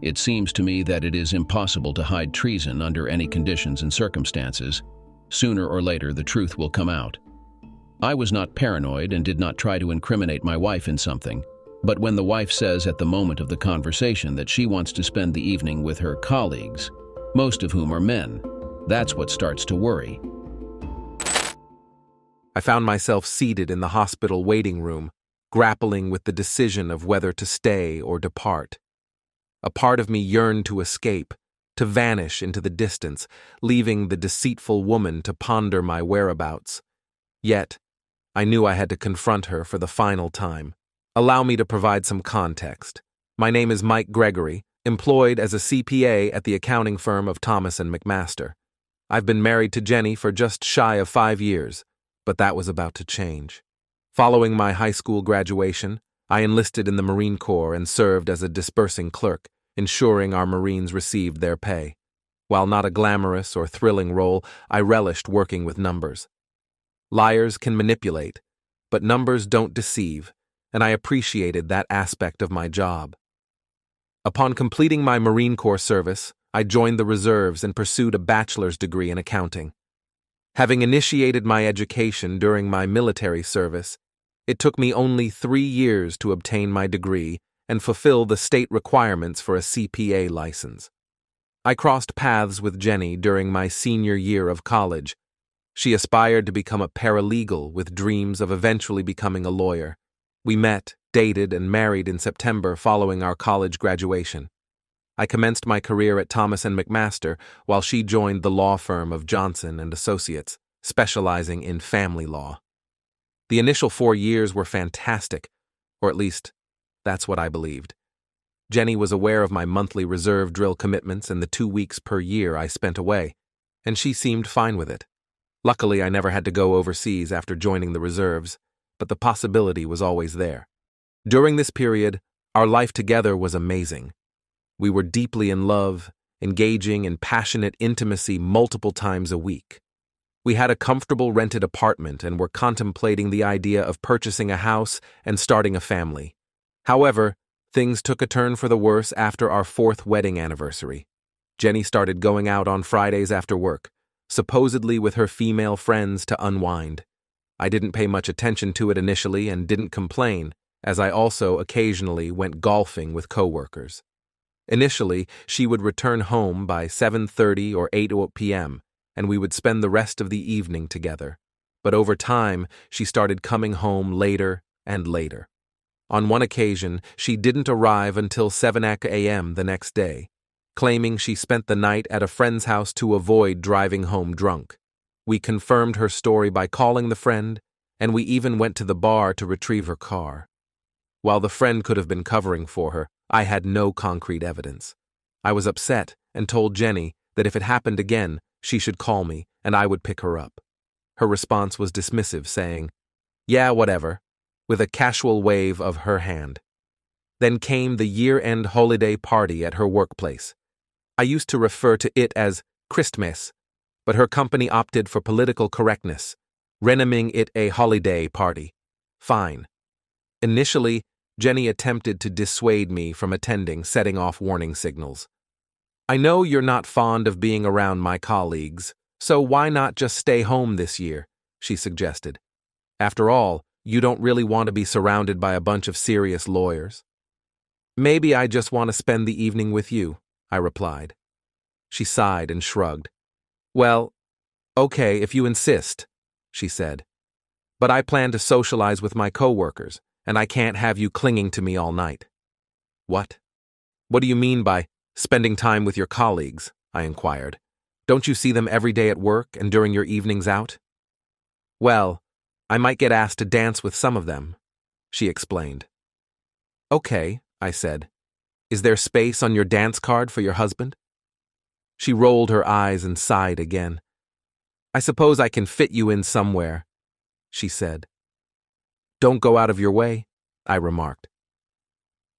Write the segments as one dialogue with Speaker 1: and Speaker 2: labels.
Speaker 1: It seems to me that it is impossible to hide treason under any conditions and circumstances. Sooner or later, the truth will come out. I was not paranoid and did not try to incriminate my wife in something. But when the wife says at the moment of the conversation that she wants to spend the evening with her colleagues, most of whom are men, that's what starts to worry.
Speaker 2: I found myself seated in the hospital waiting room, grappling with the decision of whether to stay or depart. A part of me yearned to escape, to vanish into the distance, leaving the deceitful woman to ponder my whereabouts. Yet, I knew I had to confront her for the final time. Allow me to provide some context. My name is Mike Gregory, employed as a CPA at the accounting firm of Thomas and McMaster. I've been married to Jenny for just shy of 5 years, but that was about to change. Following my high school graduation, I enlisted in the Marine Corps and served as a disbursing clerk, ensuring our Marines received their pay. While not a glamorous or thrilling role, I relished working with numbers. Liars can manipulate, but numbers don't deceive, and I appreciated that aspect of my job. Upon completing my Marine Corps service, I joined the reserves and pursued a bachelor's degree in accounting. Having initiated my education during my military service, it took me only 3 years to obtain my degree and fulfill the state requirements for a CPA license. I crossed paths with Jenny during my senior year of college. She aspired to become a paralegal with dreams of eventually becoming a lawyer. We met, dated, and married in September following our college graduation. I commenced my career at Thomas and McMaster while she joined the law firm of Johnson and Associates, specializing in family law. The initial 4 years were fantastic, or at least, that's what I believed. Jenny was aware of my monthly reserve drill commitments and the 2 weeks per year I spent away, and she seemed fine with it. Luckily, I never had to go overseas after joining the reserves, but the possibility was always there. During this period, our life together was amazing. We were deeply in love, engaging in passionate intimacy multiple times a week. We had a comfortable rented apartment and were contemplating the idea of purchasing a house and starting a family. However, things took a turn for the worse after our 4th wedding anniversary. Jenny started going out on Fridays after work, supposedly with her female friends to unwind. I didn't pay much attention to it initially and didn't complain, as I also occasionally went golfing with coworkers. Initially, she would return home by 7:30 or 8 p.m., and we would spend the rest of the evening together. But over time, she started coming home later and later. On one occasion, she didn't arrive until 7 a.m. the next day, claiming she spent the night at a friend's house to avoid driving home drunk. We confirmed her story by calling the friend, and we even went to the bar to retrieve her car. While the friend could have been covering for her, I had no concrete evidence. I was upset and told Jenny that if it happened again, she should call me and I would pick her up. Her response was dismissive, saying, "Yeah, whatever," with a casual wave of her hand. Then came the year-end holiday party at her workplace. I used to refer to it as Christmas, but her company opted for political correctness, renaming it a holiday party. Fine. Initially, Jenny attempted to dissuade me from attending, setting off warning signals. "I know you're not fond of being around my colleagues, so why not just stay home this year?" she suggested. "After all, you don't really want to be surrounded by a bunch of serious lawyers." "Maybe I just want to spend the evening with you," I replied. She sighed and shrugged. "Well, okay, if you insist," she said. "But I plan to socialize with my coworkers, and I can't have you clinging to me all night." "What? What do you mean by spending time with your colleagues?" I inquired. "Don't you see them every day at work and during your evenings out?" "Well, I might get asked to dance with some of them," she explained. "Okay," I said. "Is there space on your dance card for your husband?" She rolled her eyes and sighed again. "I suppose I can fit you in somewhere," she said. "Don't go out of your way," I remarked.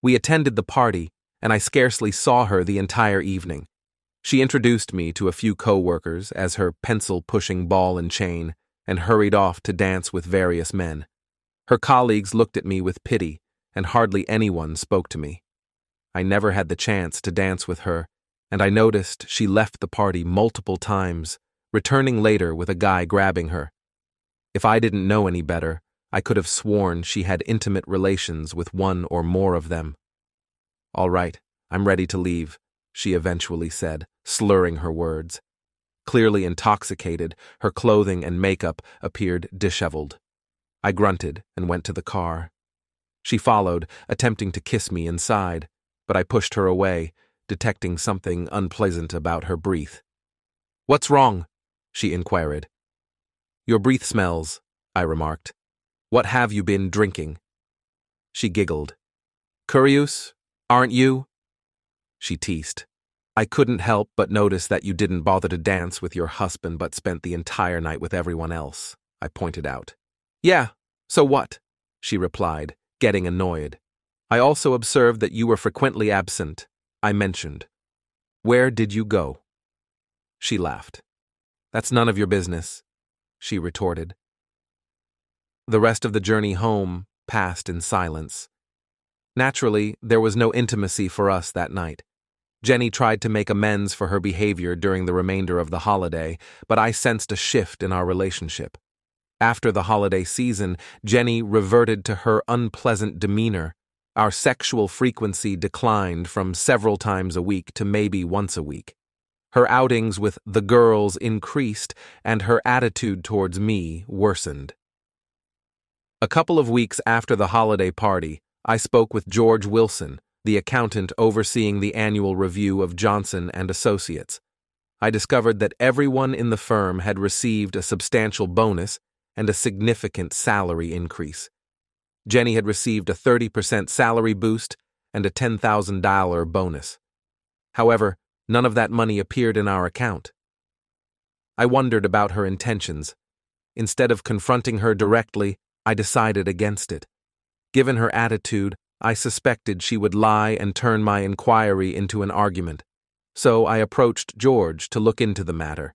Speaker 2: We attended the party, and I scarcely saw her the entire evening. She introduced me to a few coworkers as her pencil-pushing ball and chain and hurried off to dance with various men. Her colleagues looked at me with pity, and hardly anyone spoke to me. I never had the chance to dance with her, and I noticed she left the party multiple times, returning later with a guy grabbing her. If I didn't know any better, I could have sworn she had intimate relations with one or more of them. "All right, I'm ready to leave," she eventually said, slurring her words. Clearly intoxicated, her clothing and makeup appeared disheveled. I grunted and went to the car. She followed, attempting to kiss me inside, but I pushed her away, detecting something unpleasant about her breath. "What's wrong?" she inquired. "Your breath smells," I remarked. "What have you been drinking?" She giggled. "Curious, aren't you?" She teased. "I couldn't help but notice that you didn't bother to dance with your husband but spent the entire night with everyone else," I pointed out. "Yeah, so what?" she replied, getting annoyed. "I also observed that you were frequently absent," I mentioned. "Where did you go?" She laughed. "That's none of your business," she retorted. The rest of the journey home passed in silence. Naturally, there was no intimacy for us that night. Jenny tried to make amends for her behavior during the remainder of the holiday, but I sensed a shift in our relationship. After the holiday season, Jenny reverted to her unpleasant demeanor. Our sexual frequency declined from several times a week to maybe once a week. Her outings with the girls increased, and her attitude towards me worsened. A couple of weeks after the holiday party, I spoke with George Wilson, the accountant overseeing the annual review of Johnson and Associates. I discovered that everyone in the firm had received a substantial bonus and a significant salary increase. Jenny had received a 30% salary boost and a $10,000 bonus. However, none of that money appeared in our account. I wondered about her intentions. Instead of confronting her directly, I decided against it. Given her attitude, I suspected she would lie and turn my inquiry into an argument. So I approached George to look into the matter.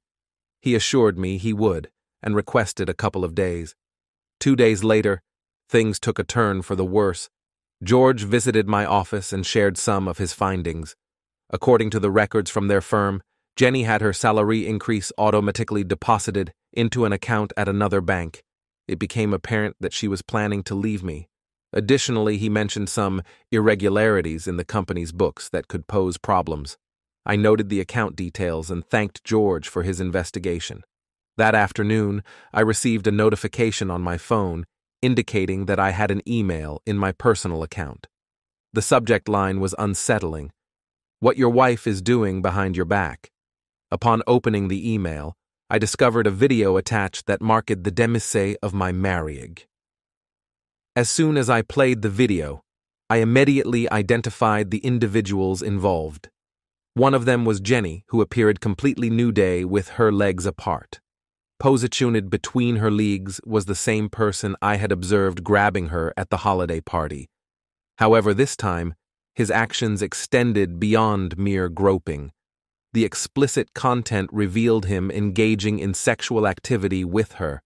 Speaker 2: He assured me he would, and requested a couple of days. 2 days later, things took a turn for the worse. George visited my office and shared some of his findings. According to the records from their firm, Jenny had her salary increase automatically deposited into an account at another bank. It became apparent that she was planning to leave me. Additionally, he mentioned some irregularities in the company's books that could pose problems. I noted the account details and thanked George for his investigation. That afternoon, I received a notification on my phone indicating that I had an email in my personal account. The subject line was unsettling. "What your wife is doing behind your back." Upon opening the email, I discovered a video attached that marked the demise of my marriage. As soon as I played the video, I immediately identified the individuals involved. One of them was Jenny, who appeared completely nude with her legs apart. Positioned between her legs was the same person I had observed grabbing her at the holiday party. However, this time, his actions extended beyond mere groping. The explicit content revealed him engaging in sexual activity with her.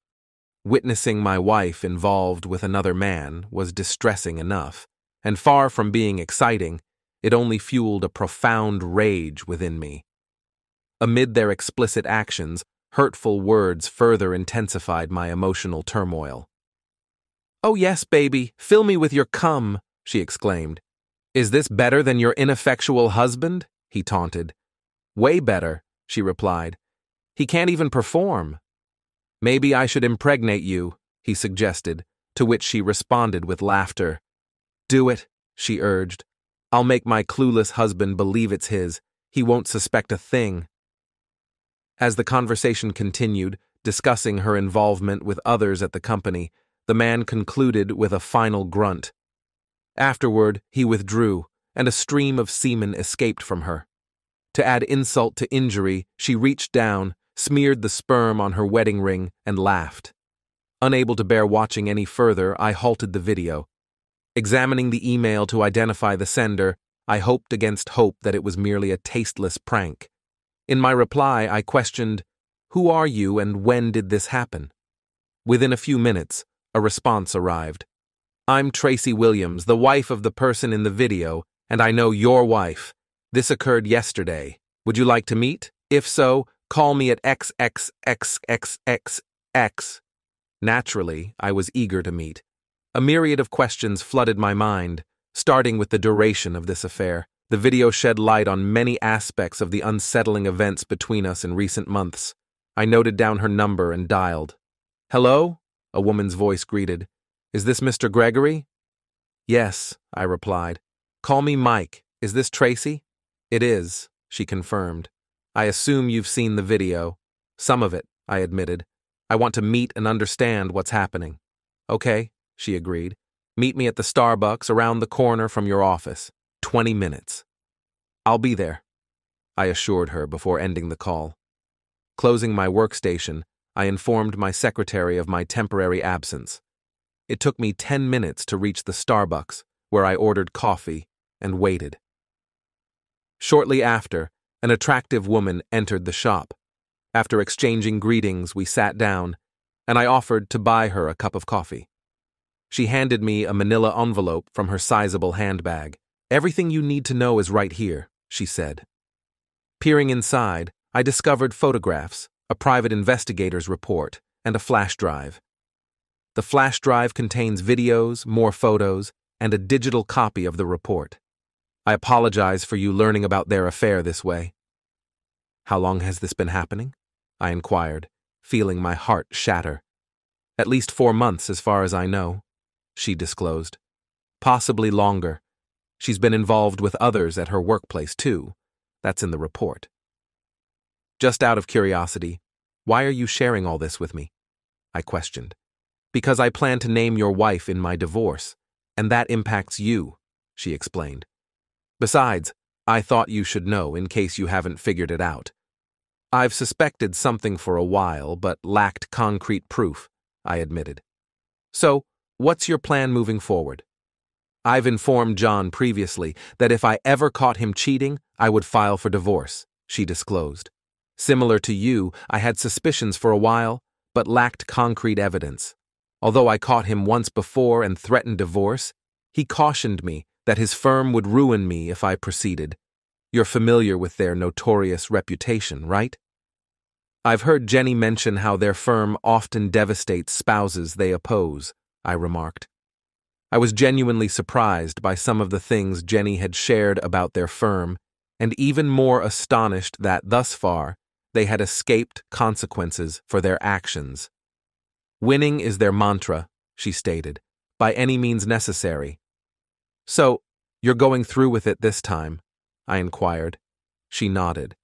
Speaker 2: Witnessing my wife involved with another man was distressing enough, and far from being exciting, it only fueled a profound rage within me. Amid their explicit actions, hurtful words further intensified my emotional turmoil. "Oh yes, baby, fill me with your cum," she exclaimed. "Is this better than your ineffectual husband?" he taunted. "Way better," she replied. "He can't even perform." "Maybe I should impregnate you," he suggested, to which she responded with laughter. "Do it," she urged. "I'll make my clueless husband believe it's his. He won't suspect a thing." As the conversation continued, discussing her involvement with others at the company, the man concluded with a final grunt. Afterward, he withdrew, and a stream of semen escaped from her. To add insult to injury, she reached down, smeared the sperm on her wedding ring, and laughed. Unable to bear watching any further, I halted the video. Examining the email to identify the sender, I hoped against hope that it was merely a tasteless prank. In my reply, I questioned, "Who are you and when did this happen?" Within a few minutes, a response arrived. "I'm Tracy Williams, the wife of the person in the video, and I know your wife. This occurred yesterday. Would you like to meet? If so, call me at XXXXXX. Naturally, I was eager to meet. A myriad of questions flooded my mind, starting with the duration of this affair. The video shed light on many aspects of the unsettling events between us in recent months. I noted down her number and dialed. "Hello?" a woman's voice greeted. "Is this Mr. Gregory?" "Yes," I replied. "Call me Mike. Is this Tracy?" "It is," she confirmed. "I assume you've seen the video." "Some of it," I admitted. "I want to meet and understand what's happening." "Okay," she agreed. "Meet me at the Starbucks around the corner from your office. 20 minutes. "I'll be there," I assured her before ending the call. Closing my workstation, I informed my secretary of my temporary absence. It took me 10 minutes to reach the Starbucks, where I ordered coffee and waited. Shortly after, an attractive woman entered the shop. After exchanging greetings, we sat down, and I offered to buy her a cup of coffee. She handed me a manila envelope from her sizable handbag. "Everything you need to know is right here," she said. Peering inside, I discovered photographs, a private investigator's report, and a flash drive. The flash drive contains videos, more photos, and a digital copy of the report. "I apologize for you learning about their affair this way." "How long has this been happening?" I inquired, feeling my heart shatter. "At least 4 months, as far as I know," she disclosed. "Possibly longer. She's been involved with others at her workplace, too. That's in the report." "Just out of curiosity, why are you sharing all this with me?" I questioned. "Because I plan to name your wife in my divorce, and that impacts you," she explained. "Besides, I thought you should know in case you haven't figured it out. I've suspected something for a while, but lacked concrete proof," I admitted. "So, what's your plan moving forward?" "I've informed John previously that if I ever caught him cheating, I would file for divorce," she disclosed. "Similar to you, I had suspicions for a while, but lacked concrete evidence. Although I caught him once before and threatened divorce, he cautioned me that his firm would ruin me if I proceeded. You're familiar with their notorious reputation, right?" "I've heard Jenny mention how their firm often devastates spouses they oppose," I remarked. I was genuinely surprised by some of the things Jenny had shared about their firm, and even more astonished that, thus far, they had escaped consequences for their actions. "Winning is their mantra," she stated, "by any means necessary." "So, you're going through with it this time?" I inquired. She nodded.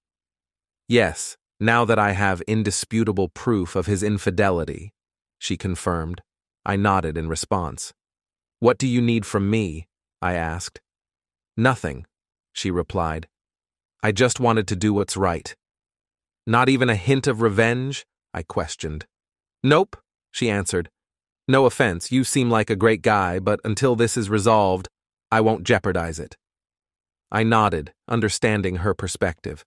Speaker 2: "Yes, now that I have indisputable proof of his infidelity," she confirmed. I nodded in response. "What do you need from me?" I asked. "Nothing," she replied. "I just wanted to do what's right." "Not even a hint of revenge?" I questioned. "Nope," she answered. "No offense, you seem like a great guy, but until this is resolved, I won't jeopardize it." I nodded, understanding her perspective.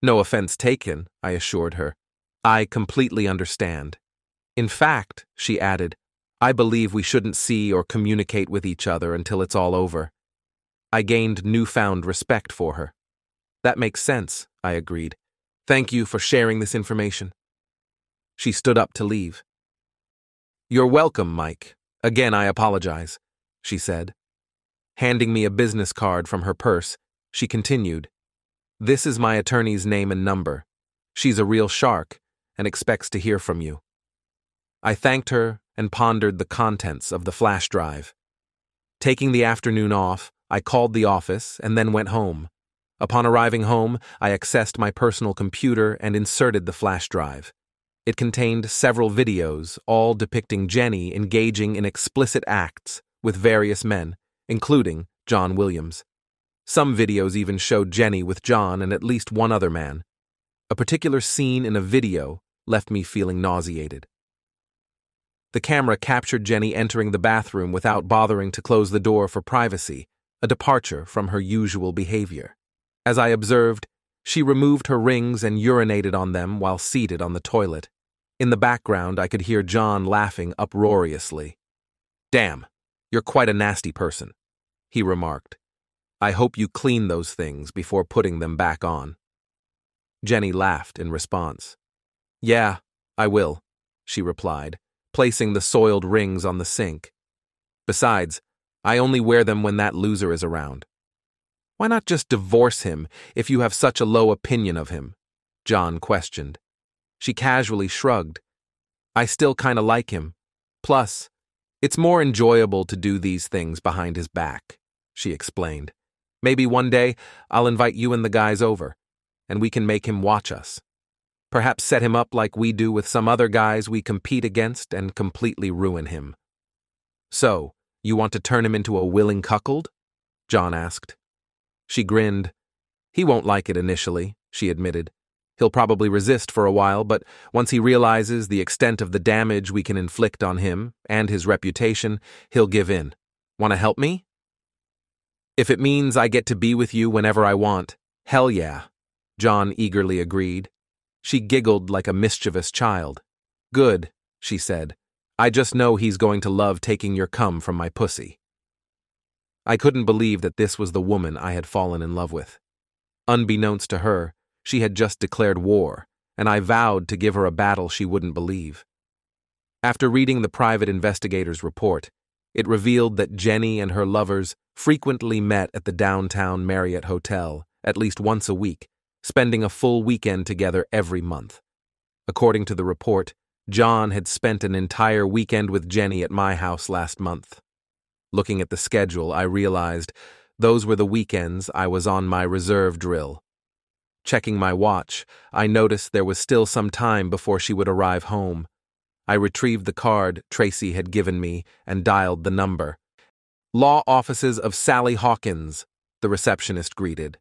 Speaker 2: "No offense taken," I assured her. "I completely understand. In fact," she added, "I believe we shouldn't see or communicate with each other until it's all over." I gained newfound respect for her. "That makes sense," I agreed. "Thank you for sharing this information." She stood up to leave. "You're welcome, Mike. Again, I apologize," she said. Handing me a business card from her purse, she continued, "This is my attorney's name and number. She's a real shark and expects to hear from you." I thanked her and pondered the contents of the flash drive. Taking the afternoon off, I called the office and then went home. Upon arriving home, I accessed my personal computer and inserted the flash drive. It contained several videos, all depicting Jenny engaging in explicit acts with various men, including John Williams. Some videos even showed Jenny with John and at least one other man. A particular scene in a video left me feeling nauseated. The camera captured Jenny entering the bathroom without bothering to close the door for privacy, a departure from her usual behavior. As I observed, she removed her rings and urinated on them while seated on the toilet. In the background, I could hear John laughing uproariously. "Damn, you're quite a nasty person," he remarked. I hope you clean those things before putting them back on." Jenny laughed in response. "Yeah, I will," she replied, placing the soiled rings on the sink. "Besides, I only wear them when that loser is around." "Why not just divorce him if you have such a low opinion of him?" John questioned. She casually shrugged. "I still kinda like him. Plus, it's more enjoyable to do these things behind his back," she explained. "Maybe one day I'll invite you and the guys over, and we can make him watch us. Perhaps set him up like we do with some other guys we compete against and completely ruin him." "So, you want to turn him into a willing cuckold?" John asked. She grinned. "He won't like it initially," she admitted. "He'll probably resist for a while, but once he realizes the extent of the damage we can inflict on him and his reputation, he'll give in. Want to help me?" "If it means I get to be with you whenever I want, hell yeah," John eagerly agreed. She giggled like a mischievous child. "Good," she said. "I just know he's going to love taking your cum from my pussy." I couldn't believe that this was the woman I had fallen in love with. Unbeknownst to her, she had just declared war, and I vowed to give her a battle she wouldn't believe. After reading the private investigator's report, it revealed that Jenny and her lovers frequently met at the downtown Marriott Hotel at least once a week, spending a full weekend together every month. According to the report, John had spent an entire weekend with Jenny at my house last month. Looking at the schedule, I realized those were the weekends I was on my reserve drill. Checking my watch, I noticed there was still some time before she would arrive home. I retrieved the card Tracy had given me and dialed the number. "Law offices of Sally Hawkins," the receptionist greeted.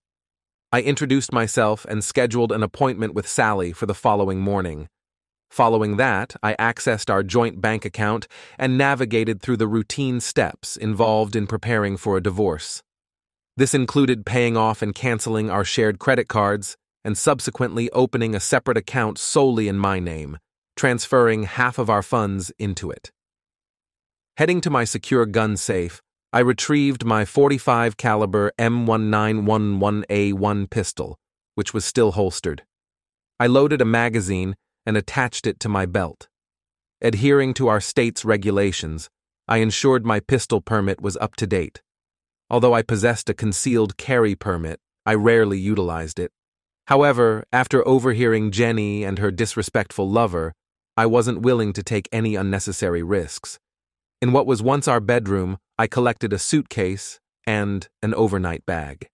Speaker 2: I introduced myself and scheduled an appointment with Sally for the following morning. Following that, I accessed our joint bank account and navigated through the routine steps involved in preparing for a divorce. This included paying off and canceling our shared credit cards and subsequently opening a separate account solely in my name, transferring half of our funds into it. Heading to my secure gun safe, I retrieved my .45 caliber M1911A1 pistol, which was still holstered. I loaded a magazine and attached it to my belt. Adhering to our state's regulations, I ensured my pistol permit was up to date. Although I possessed a concealed carry permit, I rarely utilized it. However, after overhearing Jenny and her disrespectful lover, I wasn't willing to take any unnecessary risks. In what was once our bedroom, I collected a suitcase and an overnight bag.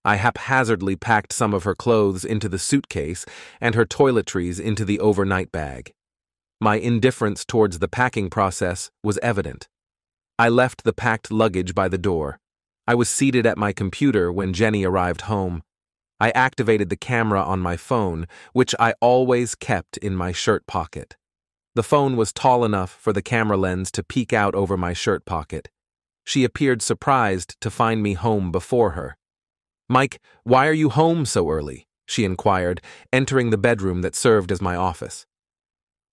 Speaker 2: I haphazardly packed some of her clothes into the suitcase and her toiletries into the overnight bag. My indifference towards the packing process was evident. I left the packed luggage by the door. I was seated at my computer when Jenny arrived home. I activated the camera on my phone, which I always kept in my shirt pocket. The phone was tall enough for the camera lens to peek out over my shirt pocket. She appeared surprised to find me home before her. "Mike, why are you home so early?" she inquired, entering the bedroom that served as my office.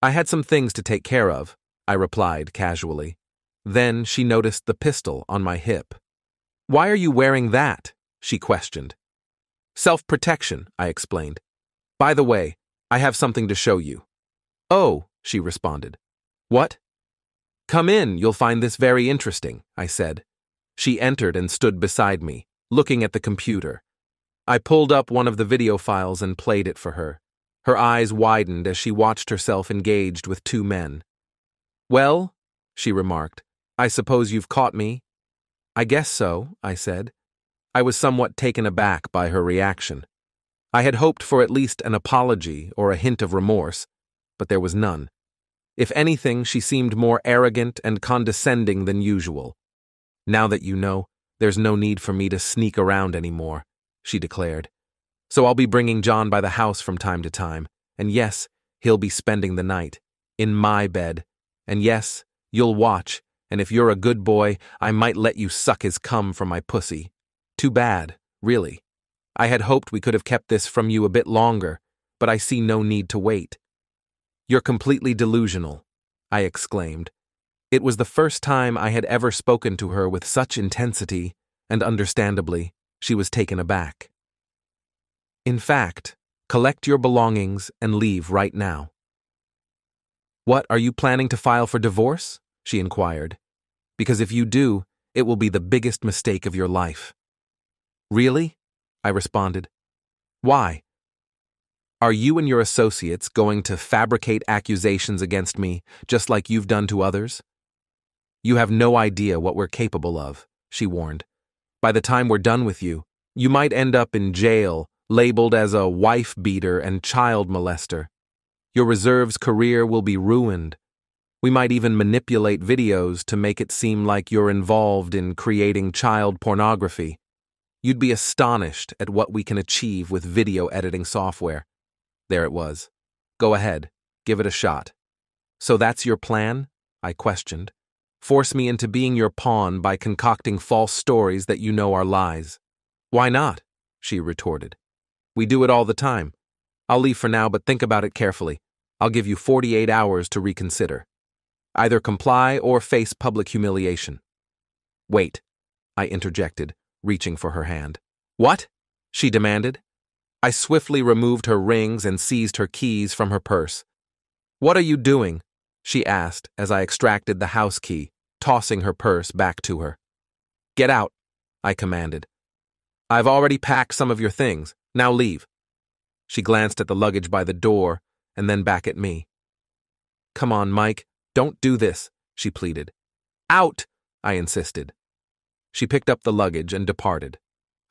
Speaker 2: "I had some things to take care of," I replied casually. Then she noticed the pistol on my hip. "Why are you wearing that?" she questioned. "Self-protection," I explained. "By the way, I have something to show you." "Oh," she responded. "What?" "Come in, you'll find this very interesting," I said. She entered and stood beside me, looking at the computer. I pulled up one of the video files and played it for her. Her eyes widened as she watched herself engaged with two men. "Well," she remarked, "I suppose you've caught me." "I guess so," I said. I was somewhat taken aback by her reaction. I had hoped for at least an apology or a hint of remorse, but there was none. If anything, she seemed more arrogant and condescending than usual. "Now that you know, there's no need for me to sneak around anymore," she declared. "So I'll be bringing John by the house from time to time, and yes, he'll be spending the night, in my bed, and yes, you'll watch, and if you're a good boy, I might let you suck his cum from my pussy. Too bad, really. I had hoped we could have kept this from you a bit longer, but I see no need to wait." "You're completely delusional," I exclaimed. It was the first time I had ever spoken to her with such intensity, and understandably, She was taken aback. In fact, collect your belongings and leave right now. What, are you planning to file for divorce? She inquired. Because if you do, it will be the biggest mistake of your life. Really? I responded. Why? Are you and your associates going to fabricate accusations against me just like you've done to others? You have no idea what we're capable of, she warned. By the time we're done with you, you might end up in jail, labeled as a wife beater and child molester. Your reserve's career will be ruined. We might even manipulate videos to make it seem like you're involved in creating child pornography. You'd be astonished at what we can achieve with video editing software. There it was. Go ahead, give it a shot. So that's your plan? I questioned. Force me into being your pawn by concocting false stories that you know are lies. Why not? She retorted. We do it all the time. I'll leave for now, but think about it carefully. I'll give you 48 hours to reconsider. Either comply or face public humiliation. Wait, I interjected, reaching for her hand. What? She demanded. I swiftly removed her rings and seized her keys from her purse. What are you doing? She asked as I extracted the house key, tossing her purse back to her. Get out, I commanded. I've already packed some of your things. Now leave. She glanced at the luggage by the door and then back at me. Come on, Mike, don't do this, she pleaded. Out, I insisted. She picked up the luggage and departed.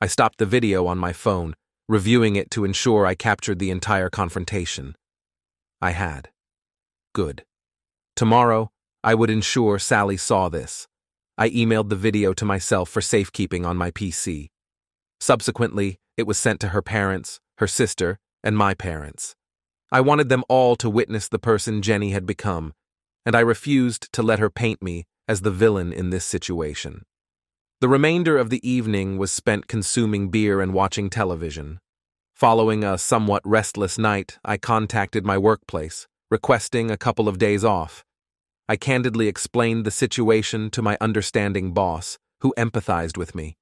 Speaker 2: I stopped the video on my phone, reviewing it to ensure I captured the entire confrontation. I had. Good. Tomorrow, I would ensure Sally saw this. I emailed the video to myself for safekeeping on my PC. Subsequently, it was sent to her parents, her sister, and my parents. I wanted them all to witness the person Jenny had become, and I refused to let her paint me as the villain in this situation. The remainder of the evening was spent consuming beer and watching television. Following a somewhat restless night, I contacted my workplace, requesting a couple of days off. I candidly explained the situation to my understanding boss, who empathized with me.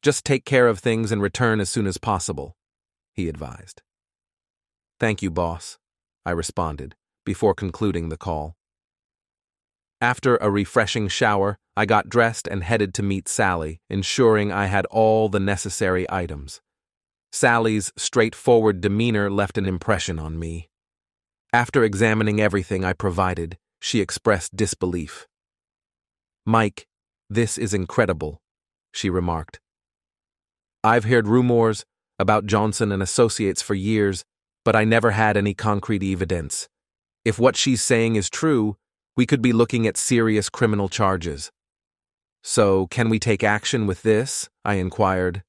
Speaker 2: Just take care of things and return as soon as possible, he advised. Thank you, boss, I responded, before concluding the call. After a refreshing shower, I got dressed and headed to meet Sally, ensuring I had all the necessary items. Sally's straightforward demeanor left an impression on me. After examining everything I provided, she expressed disbelief. Mike, this is incredible, she remarked. I've heard rumors about Johnson and Associates for years, but I never had any concrete evidence. If what she's saying is true, we could be looking at serious criminal charges. So, can we take action with this? I inquired.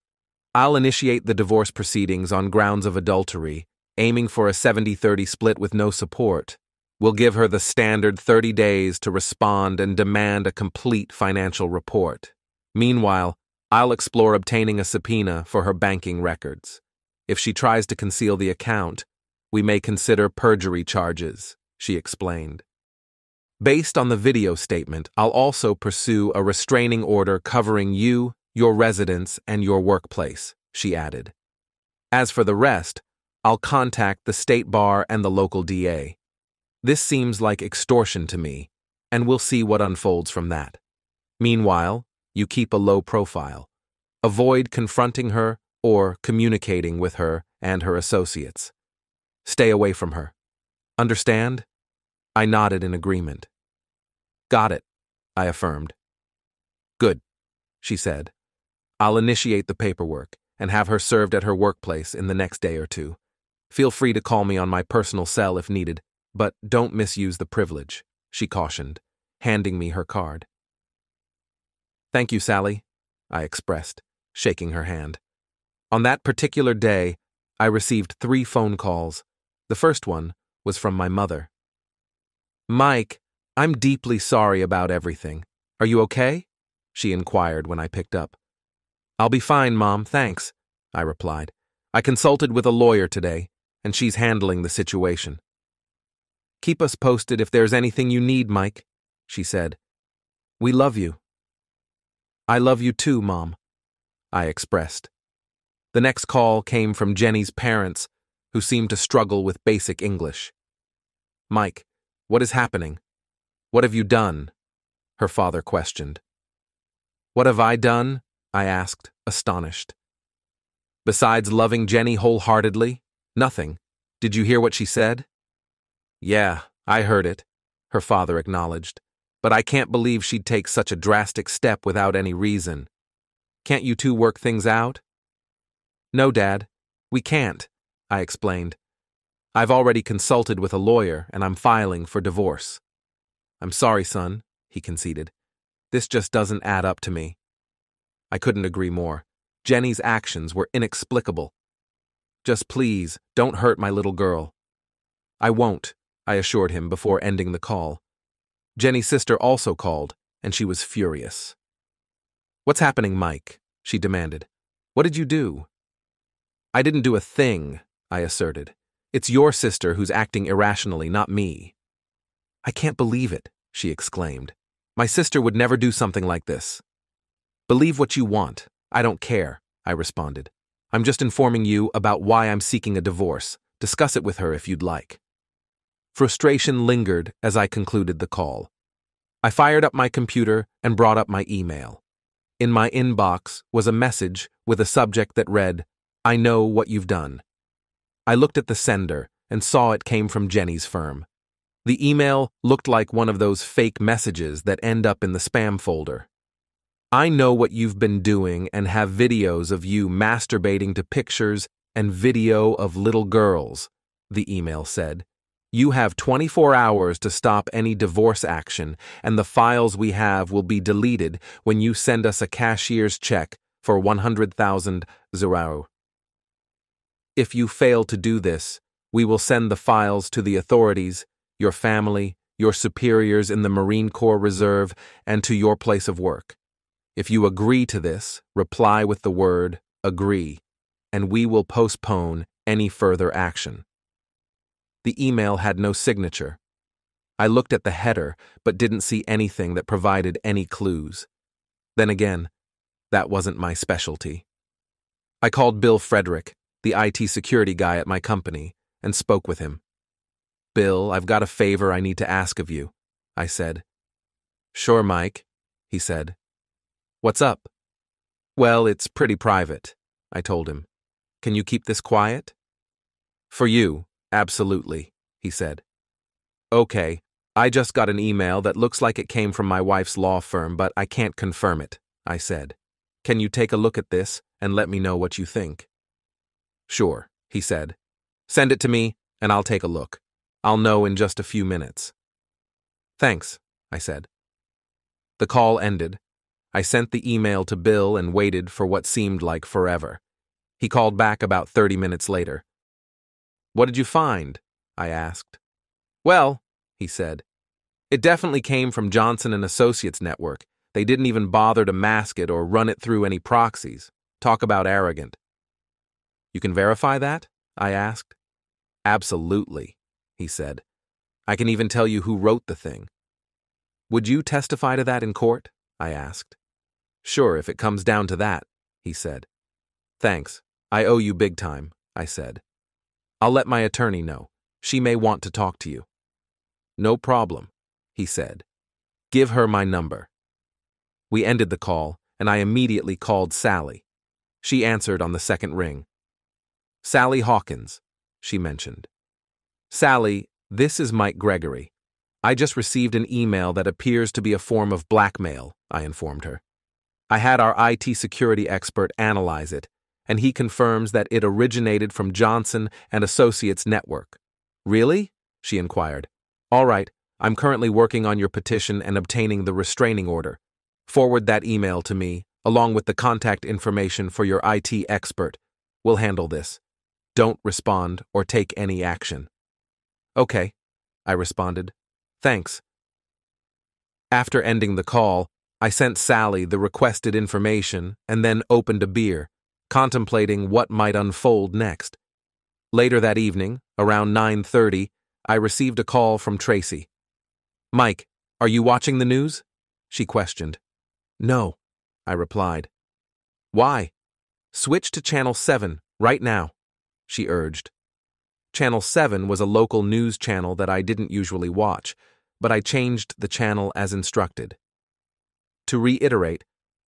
Speaker 2: I'll initiate the divorce proceedings on grounds of adultery, aiming for a 70-30 split with no support. We'll give her the standard 30 days to respond and demand a complete financial report. Meanwhile, I'll explore obtaining a subpoena for her banking records. If she tries to conceal the account, we may consider perjury charges, she explained. Based on the video statement, I'll also pursue a restraining order covering you, your residence, and your workplace, she added. As for the rest, I'll contact the state bar and the local DA. This seems like extortion to me, and we'll see what unfolds from that. Meanwhile, you keep a low profile. Avoid confronting her or communicating with her and her associates. Stay away from her. Understand? I nodded in agreement. Got it, I affirmed. Good, she said. I'll initiate the paperwork and have her served at her workplace in the next day or two. Feel free to call me on my personal cell if needed, but don't misuse the privilege, she cautioned, handing me her card. Thank you, Sally, I expressed, shaking her hand. On that particular day, I received 3 phone calls. The first one was from my mother. Mike, I'm deeply sorry about everything. Are you okay? She inquired when I picked up. I'll be fine, Mom, thanks, I replied. I consulted with a lawyer today, and she's handling the situation. Keep us posted if there's anything you need, Mike, she said. We love you. I love you too, Mom, I expressed, The next call came from Jenny's parents, who seemed to struggle with basic English. "Mike, what is happening? What have you done?" her father questioned. "What have I done?" I asked, astonished. "Besides loving Jenny wholeheartedly? Nothing. Did you hear what she said?" "Yeah, I heard it," her father acknowledged. "But I can't believe she'd take such a drastic step without any reason. Can't you two work things out?" "No, Dad, we can't," I explained. "I've already consulted with a lawyer and I'm filing for divorce." "I'm sorry, son," he conceded. "This just doesn't add up to me." I couldn't agree more. Jenny's actions were inexplicable. "Just please, don't hurt my little girl." "I won't," I assured him before ending the call. Jenny's sister also called, and she was furious. "What's happening, Mike?" she demanded. "What did you do?" "I didn't do a thing," I asserted. "It's your sister who's acting irrationally, not me." "I can't believe it," she exclaimed. "My sister would never do something like this." "Believe what you want. I don't care," I responded. "I'm just informing you about why I'm seeking a divorce. Discuss it with her if you'd like." Frustration lingered as I concluded the call. I fired up my computer and brought up my email. In my inbox was a message with a subject that read, "I know what you've done." I looked at the sender and saw it came from Jenny's firm. The email looked like one of those fake messages that end up in the spam folder. "I know what you've been doing and have videos of you masturbating to pictures and video of little girls," the email said. "You have 24 hours to stop any divorce action, and the files we have will be deleted when you send us a cashier's check for 100,000 €. If you fail to do this, we will send the files to the authorities, your family, your superiors in the Marine Corps Reserve, and to your place of work. If you agree to this, reply with the word agree, and we will postpone any further action." The email had no signature. I looked at the header, but didn't see anything that provided any clues. Then again, that wasn't my specialty. I called Bill Frederick, the IT security guy at my company, and spoke with him. "Bill, I've got a favor I need to ask of you," I said. "Sure, Mike," he said. "What's up?" "Well, it's pretty private," I told him. "Can you keep this quiet?" "For you, absolutely," he said. "Okay, I just got an email that looks like it came from my wife's law firm, but I can't confirm it," I said. "Can you take a look at this and let me know what you think?" "Sure," he said. "Send it to me, and I'll take a look. I'll know in just a few minutes." "Thanks," I said. The call ended. I sent the email to Bill and waited for what seemed like forever. He called back about 30 minutes later. "What did you find?" I asked. "Well," he said, "it definitely came from Johnson & Associates network. They didn't even bother to mask it or run it through any proxies. Talk about arrogant." "You can verify that?" I asked. "Absolutely," he said. "I can even tell you who wrote the thing." "Would you testify to that in court?" I asked. "Sure, if it comes down to that," he said. "Thanks. I owe you big time," I said. "I'll let my attorney know. She may want to talk to you." "No problem," he said. "Give her my number." We ended the call, and I immediately called Sally. She answered on the second ring. "Sally Hawkins," she mentioned. "Sally, this is Mike Gregory. I just received an email that appears to be a form of blackmail," I informed her. "I had our IT security expert analyze it, and he confirms that it originated from Johnson & Associates network." "Really?" she inquired. "All right, I'm currently working on your petition and obtaining the restraining order. Forward that email to me, along with the contact information for your IT expert. We'll handle this. Don't respond or take any action." "Okay," I responded. "Thanks." After ending the call, I sent Sally the requested information and then opened a beer, contemplating what might unfold next. Later that evening, around 9:30, I received a call from Tracy. "Mike, are you watching the news?" she questioned. "No," I replied. "Why?" "Switch to Channel 7, right now," she urged. Channel 7 was a local news channel that I didn't usually watch, but I changed the channel as instructed. To reiterate,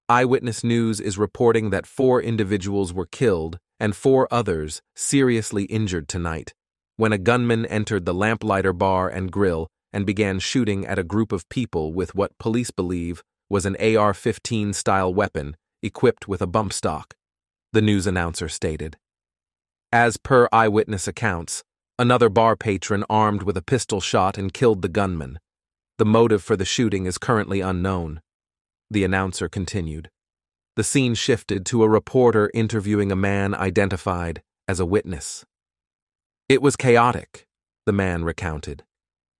Speaker 2: Eyewitness News is reporting that 4 individuals were killed and 4 others seriously injured tonight when a gunman entered the Lamplighter Bar and Grill and began shooting at a group of people with what police believe was an AR-15 style weapon equipped with a bump stock, the news announcer stated. As per eyewitness accounts, another bar patron armed with a pistol shot and killed the gunman. The motive for the shooting is currently unknown. The announcer continued. The scene shifted to a reporter interviewing a man identified as a witness. "It was chaotic," the man recounted.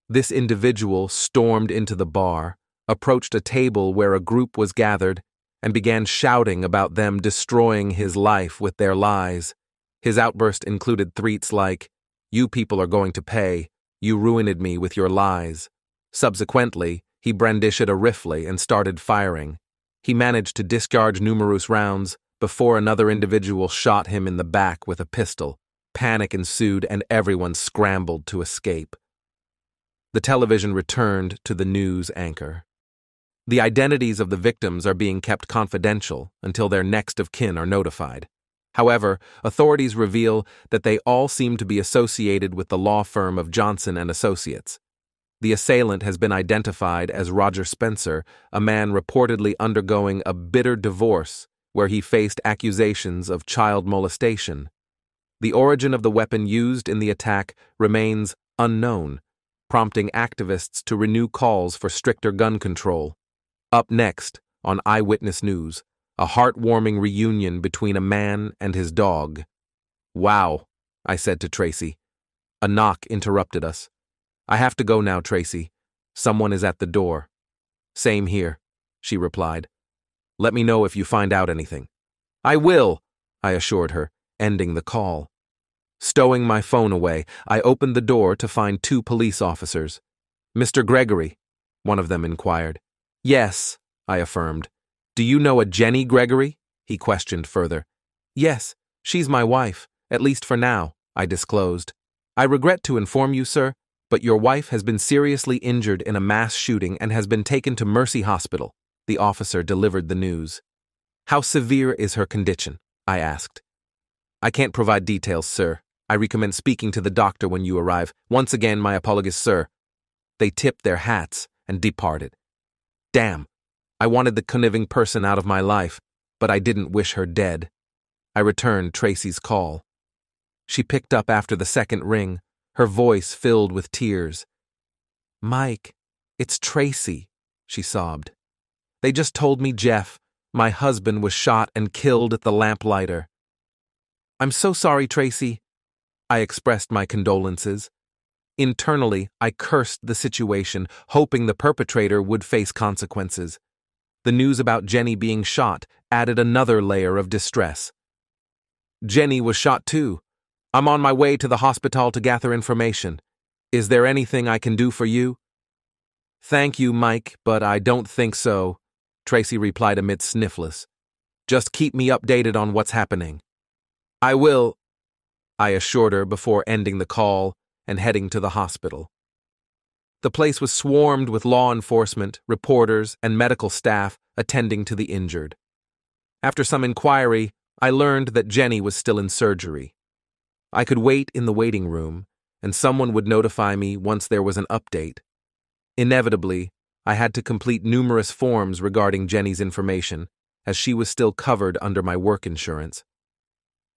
Speaker 2: "This individual stormed into the bar, approached a table where a group was gathered, and began shouting about them destroying his life with their lies. His outburst included threats like, 'You people are going to pay. You ruined me with your lies.' Subsequently, he brandished a rifle and started firing. He managed to discharge numerous rounds before another individual shot him in the back with a pistol. Panic ensued and everyone scrambled to escape." The television returned to the news anchor. "The identities of the victims are being kept confidential until their next of kin are notified. However, authorities reveal that they all seem to be associated with the law firm of Johnson and Associates. The assailant has been identified as Roger Spencer, a man reportedly undergoing a bitter divorce where he faced accusations of child molestation. The origin of the weapon used in the attack remains unknown, prompting activists to renew calls for stricter gun control. Up next, on Eyewitness News, a heartwarming reunion between a man and his dog. "Wow," I said to Tracy. A knock interrupted us. "I have to go now, Tracy. Someone is at the door." "Same here," she replied. "Let me know if you find out anything." "I will," I assured her, ending the call. Stowing my phone away, I opened the door to find 2 police officers. "Mr. Gregory?" one of them inquired. "Yes," I affirmed. "Do you know a Jenny Gregory?" he questioned further. "Yes, she's my wife, at least for now," I disclosed. "I regret to inform you, sir, but your wife has been seriously injured in a mass shooting and has been taken to Mercy Hospital," the officer delivered the news. "How severe is her condition?" I asked. "I can't provide details, sir. I recommend speaking to the doctor when you arrive. Once again, my apologies, sir." They tipped their hats and departed. Damn, I wanted the conniving person out of my life, but I didn't wish her dead. I returned Tracy's call. She picked up after the second ring, her voice filled with tears. "Mike, it's Tracy," she sobbed. "They just told me Jeff, my husband, was shot and killed at the Lamplighter." "I'm so sorry, Tracy." I expressed my condolences. Internally, I cursed the situation, hoping the perpetrator would face consequences. The news about Jenny being shot added another layer of distress. "Jenny was shot too. I'm on my way to the hospital to gather information. Is there anything I can do for you?" "Thank you, Mike, but I don't think so," Tracy replied amid sniffles. "Just keep me updated on what's happening." "I will," I assured her before ending the call and heading to the hospital. The place was swarmed with law enforcement, reporters, and medical staff attending to the injured. After some inquiry, I learned that Jenny was still in surgery. I could wait in the waiting room, and someone would notify me once there was an update. Inevitably, I had to complete numerous forms regarding Jenny's information, as she was still covered under my work insurance.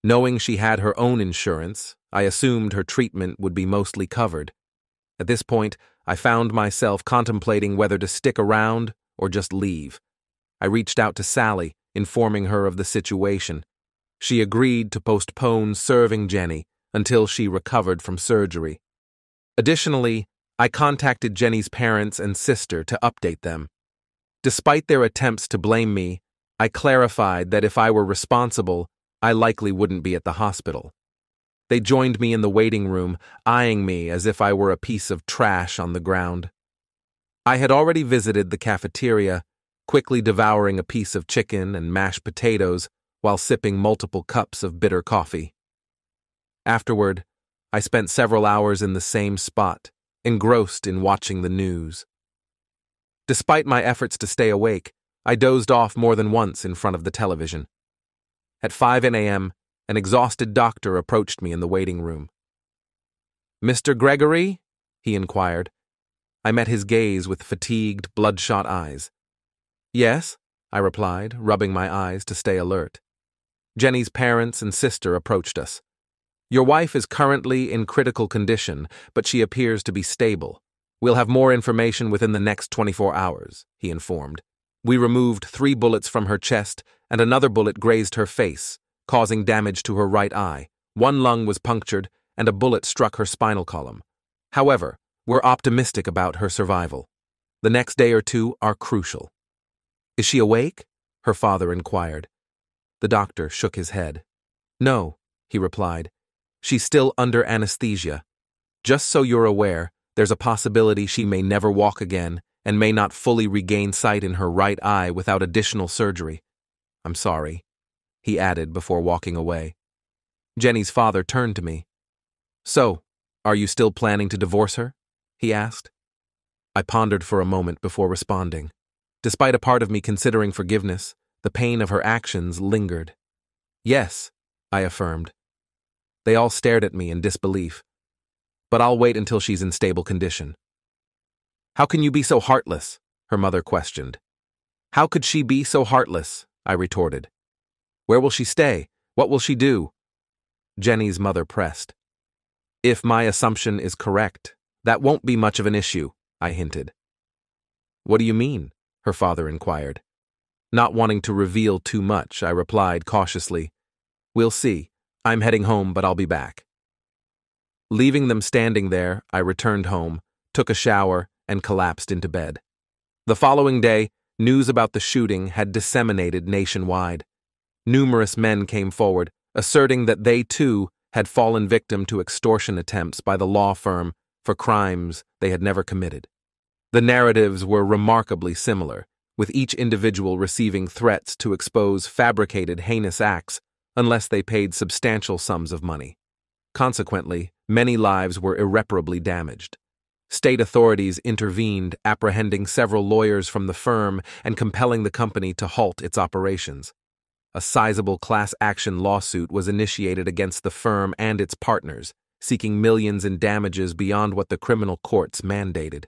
Speaker 2: Knowing she had her own insurance, I assumed her treatment would be mostly covered. At this point, I found myself contemplating whether to stick around or just leave. I reached out to Sally, informing her of the situation. She agreed to postpone serving Jenny until she recovered from surgery. Additionally, I contacted Jenny's parents and sister to update them. Despite their attempts to blame me, I clarified that if I were responsible, I likely wouldn't be at the hospital. They joined me in the waiting room, eyeing me as if I were a piece of trash on the ground. I had already visited the cafeteria, quickly devouring a piece of chicken and mashed potatoes while sipping multiple cups of bitter coffee. Afterward, I spent several hours in the same spot, engrossed in watching the news. Despite my efforts to stay awake, I dozed off more than once in front of the television. At 5 a.m., an exhausted doctor approached me in the waiting room. "Mr. Gregory?" he inquired. I met his gaze with fatigued, bloodshot eyes. "Yes," I replied, rubbing my eyes to stay alert. Jenny's parents and sister approached us. "Your wife is currently in critical condition, but she appears to be stable. We'll have more information within the next 24 hours, he informed. We removed 3 bullets from her chest, and another bullet grazed her face, causing damage to her right eye. 1 lung was punctured, and a bullet struck her spinal column. However, we're optimistic about her survival. The next day or 2 are crucial." "Is she awake?" her father inquired. The doctor shook his head. "No," he replied. "She's still under anesthesia. Just so you're aware, there's a possibility she may never walk again and may not fully regain sight in her right eye without additional surgery. I'm sorry," he added before walking away. Jenny's father turned to me. "So, are you still planning to divorce her?" he asked. I pondered for a moment before responding. Despite a part of me considering forgiveness, the pain of her actions lingered. "Yes," I affirmed. They all stared at me in disbelief. "But I'll wait until she's in stable condition." "How can you be so heartless?" her mother questioned. "How could she be so heartless?" I retorted. "Where will she stay? What will she do?" Jenny's mother pressed. "If my assumption is correct, that won't be much of an issue," I hinted. "What do you mean?" her father inquired. Not wanting to reveal too much, I replied cautiously, "We'll see. I'm heading home, but I'll be back." Leaving them standing there, I returned home, took a shower, and collapsed into bed. The following day, news about the shooting had disseminated nationwide. Numerous men came forward, asserting that they, too, had fallen victim to extortion attempts by the law firm for crimes they had never committed. The narratives were remarkably similar, with each individual receiving threats to expose fabricated heinous acts unless they paid substantial sums of money. Consequently, many lives were irreparably damaged. State authorities intervened, apprehending several lawyers from the firm and compelling the company to halt its operations. A sizable class action lawsuit was initiated against the firm and its partners, seeking millions in damages beyond what the criminal courts mandated.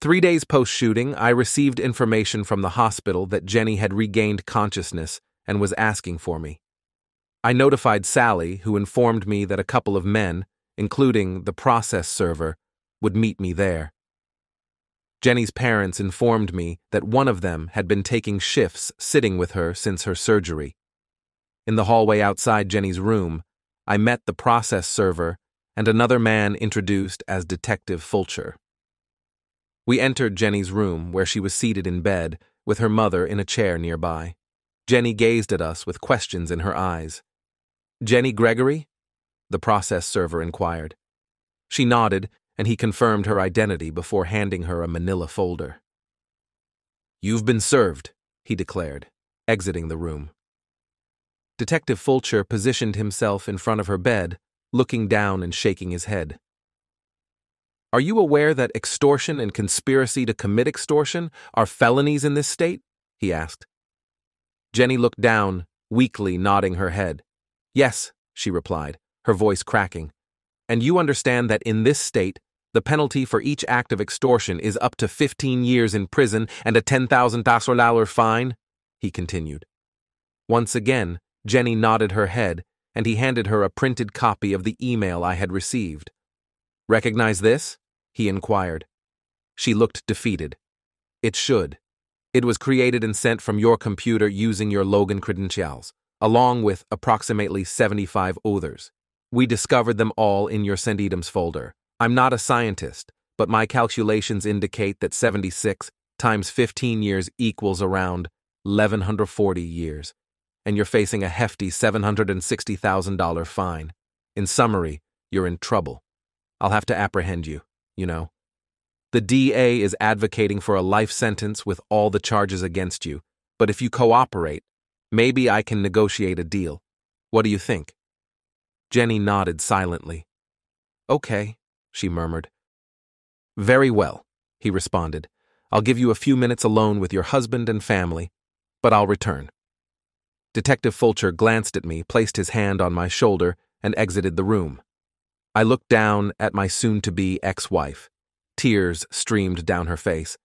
Speaker 2: 3 days post-shooting, I received information from the hospital that Jenny had regained consciousness and was asking for me. I notified Sally, who informed me that a couple of men, including the process server, would meet me there. Jenny's parents informed me that one of them had been taking shifts sitting with her since her surgery. In the hallway outside Jenny's room, I met the process server and another man introduced as Detective Fulcher. We entered Jenny's room, where she was seated in bed, with her mother in a chair nearby. Jenny gazed at us with questions in her eyes. "Jenny Gregory?" the process server inquired. She nodded, and he confirmed her identity before handing her a manila folder. "You've been served," he declared, exiting the room. Detective Fulcher positioned himself in front of her bed, looking down and shaking his head. "Are you aware that extortion and conspiracy to commit extortion are felonies in this state?" he asked. Jenny looked down, weakly nodding her head. "Yes," she replied, her voice cracking. "And you understand that in this state, the penalty for each act of extortion is up to 15 years in prison and a $10,000 fine?" he continued. Once again, Jenny nodded her head, and he handed her a printed copy of the email I had received. "Recognize this?" he inquired. She looked defeated. "It should. It was created and sent from your computer using your Logan credentials, along with approximately 75 others. We discovered them all in your sent items folder. I'm not a scientist, but my calculations indicate that 76 times 15 years equals around 1,140 years, and you're facing a hefty $760,000 fine. In summary, you're in trouble. I'll have to apprehend you, you know. The DA is advocating for a life sentence with all the charges against you, but if you cooperate, Maybe I can negotiate a deal. What do you think? Jenny nodded silently. Okay, she murmured. Very well, he responded. I'll give you a few minutes alone with your husband and family, but I'll return. Detective Fulcher glanced at me, placed his hand on my shoulder, and exited the room. I looked down at my soon-to-be ex-wife. Tears streamed down her face.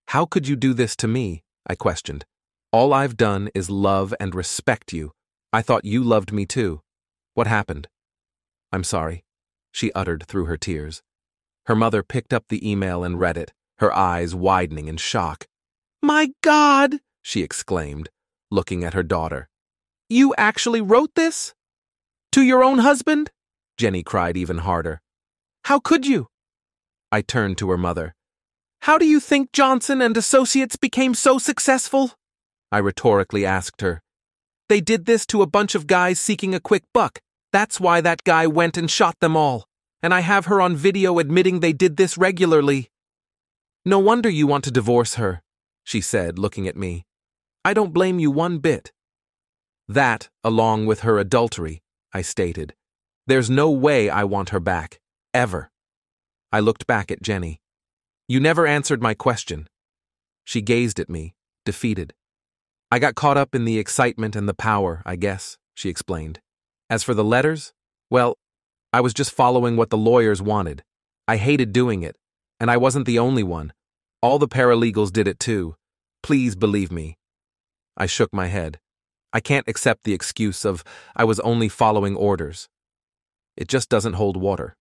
Speaker 2: How could you do this to me? I questioned. All I've done is love and respect you. I thought you loved me too. What happened? I'm sorry, she uttered through her tears. Her mother picked up the email and read it, her eyes widening in shock. My God, she exclaimed, looking at her daughter. You actually wrote this? To your own husband? Jenny cried even harder. How could you? I turned to her mother. How do you think Johnson and Associates became so successful? I rhetorically asked her. They did this to a bunch of guys seeking a quick buck. That's why that guy went and shot them all. And I have her on video admitting they did this regularly. No wonder you want to divorce her, she said, looking at me. I don't blame you one bit. That, along with her adultery, I stated. There's no way I want her back, ever. I looked back at Jenny. You never answered my question. She gazed at me, defeated. I got caught up in the excitement and the power, I guess, she explained. As for the letters, well, I was just following what the lawyers wanted. I hated doing it, and I wasn't the only one. All the paralegals did it too. Please believe me. I shook my head. I can't accept the excuse of I was only following orders. It just doesn't hold water,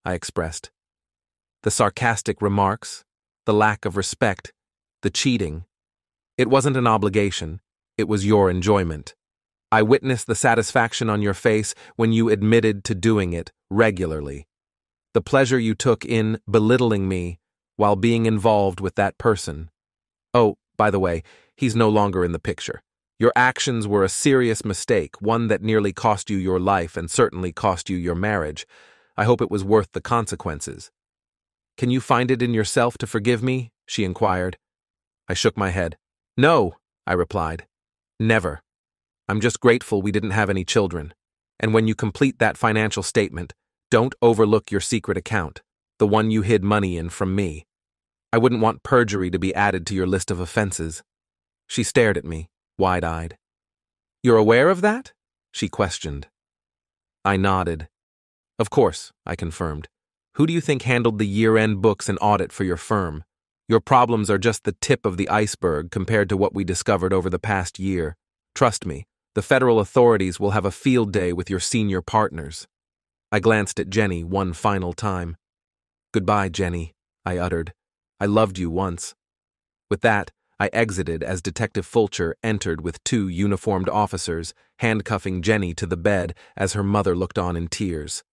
Speaker 2: I expressed. The sarcastic remarks, the lack of respect, the cheating. It wasn't an obligation. It was your enjoyment. I witnessed the satisfaction on your face when you admitted to doing it regularly. The pleasure you took in belittling me while being involved with that person. Oh, by the way, he's no longer in the picture. Your actions were a serious mistake, one that nearly cost you your life and certainly cost you your marriage. I hope it was worth the consequences. Can you find it in yourself to forgive me? She inquired. I shook my head. No, I replied. Never. I'm just grateful we didn't have any children. And when you complete that financial statement, don't overlook your secret account, the one you hid money in from me. I wouldn't want perjury to be added to your list of offenses. She stared at me, wide-eyed. You're aware of that? She questioned. I nodded. Of course, I confirmed. Who do you think handled the year-end books and audit for your firm? Your problems are just the tip of the iceberg compared to what we discovered over the past year. Trust me, the federal authorities will have a field day with your senior partners. I glanced at Jenny one final time. Goodbye, Jenny, I uttered. I loved you once. With that, I exited as Detective Fulcher entered with 2 uniformed officers, handcuffing Jenny to the bed as her mother looked on in tears.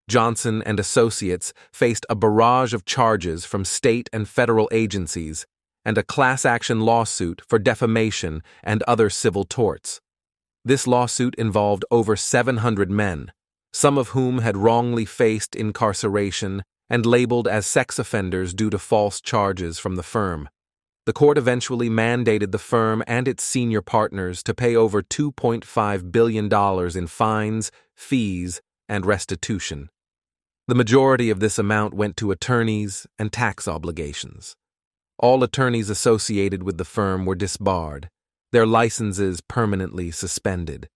Speaker 2: Johnson and Associates faced a barrage of charges from state and federal agencies and a class-action lawsuit for defamation and other civil torts. This lawsuit involved over 700 men, some of whom had wrongly faced incarceration and labeled as sex offenders due to false charges from the firm. The court eventually mandated the firm and its senior partners to pay over $2.5 billion in fines, fees, and restitution. The majority of this amount went to attorneys and tax obligations. All attorneys associated with the firm were disbarred, their licenses permanently suspended.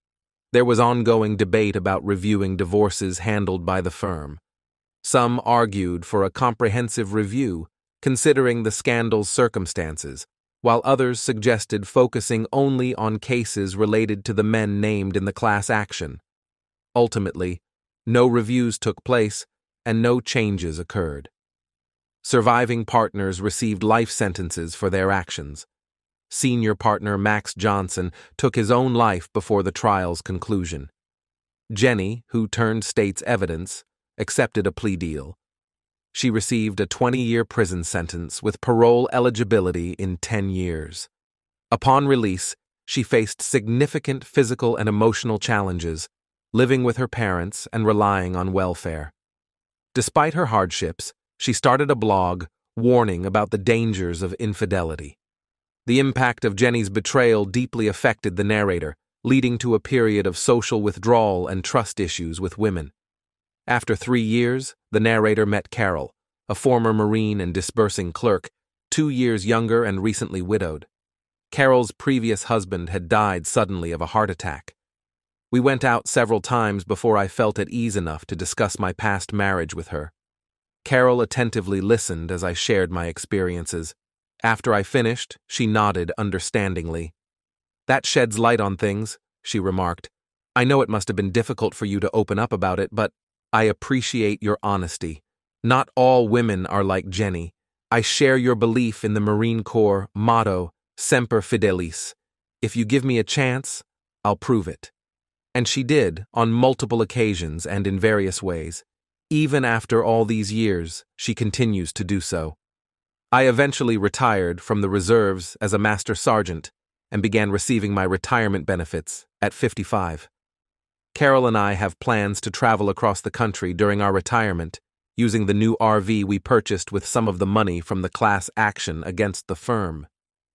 Speaker 2: There was ongoing debate about reviewing divorces handled by the firm. Some argued for a comprehensive review, considering the scandal's circumstances, while others suggested focusing only on cases related to the men named in the class action. Ultimately, no reviews took place and no changes occurred. Surviving partners received life sentences for their actions. Senior partner Max Johnson took his own life before the trial's conclusion. Jenny, who turned state's evidence, accepted a plea deal. She received a 20-year prison sentence with parole eligibility in 10 years. Upon release, she faced significant physical and emotional challenges, living with her parents and relying on welfare. Despite her hardships, she started a blog warning about the dangers of infidelity. The impact of Jenny's betrayal deeply affected the narrator, leading to a period of social withdrawal and trust issues with women. After 3 years, the narrator met Carol, a former Marine and disbursing clerk, 2 years younger and recently widowed. Carol's previous husband had died suddenly of a heart attack. We went out several times before I felt at ease enough to discuss my past marriage with her. Carol attentively listened as I shared my experiences. After I finished, she nodded understandingly. "That sheds light on things," she remarked. "I know it must have been difficult for you to open up about it, but I appreciate your honesty. Not all women are like Jenny. I share your belief in the Marine Corps motto, Semper Fidelis. If you give me a chance, I'll prove it." And she did, on multiple occasions and in various ways. Even after all these years, she continues to do so. I eventually retired from the reserves as a master sergeant and began receiving my retirement benefits at 55. Carol and I have plans to travel across the country during our retirement, using the new RV we purchased with some of the money from the class action against the firm.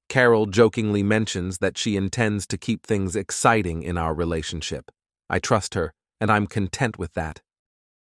Speaker 2: Carol jokingly mentions that she intends to keep things exciting in our relationship. I trust her, and I'm content with that.